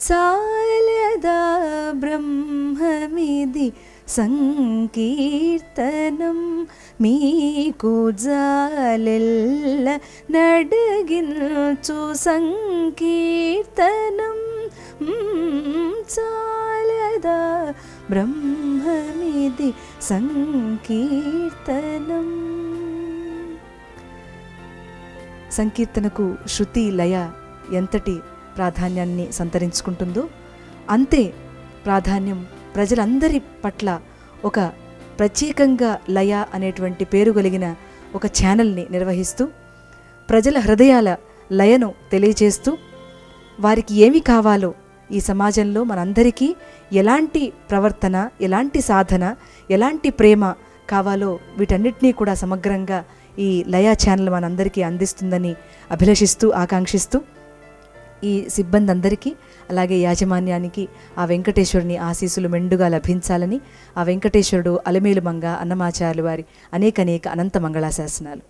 చాలదా బ్రహ్మమిది సంకీర్తనం మీకు జాలెల్ల నడగించు సంకీర్తనం చాలదా బ్రహ్మమిది సంకీర్తనం. సంకీర్తనకు శృతి లయ ఎంతటి ప్రాధాన్యాన్ని సంతరించుకుంటుందో అంతే ప్రాధాన్యం ప్రజలందరి పట్ల ఒక ప్రత్యేకంగా లయ అనేటువంటి పేరు కలిగిన ఒక ఛానల్ని నిర్వహిస్తూ ప్రజల హృదయాల లయను తెలియజేస్తూ వారికి ఏమి కావాలో ఈ సమాజంలో మనందరికీ ఎలాంటి ప్రవర్తన, ఎలాంటి సాధన, ఎలాంటి ప్రేమ కావాలో వీటన్నిటినీ కూడా సమగ్రంగా ఈ లయ ఛానల్ మనందరికీ అందిస్తుందని అభిలషిస్తూ ఆకాంక్షిస్తూ ఈ సిబ్బంది అందరికీ అలాగే యాజమాన్యానికి ఆ వెంకటేశ్వరుని ఆశీస్సులు మెండుగా లభించాలని ఆ వెంకటేశ్వరుడు అలమేలు మంగ అన్నమాచార్యులు వారి అనేక అనంత మంగళాశాసనాలు.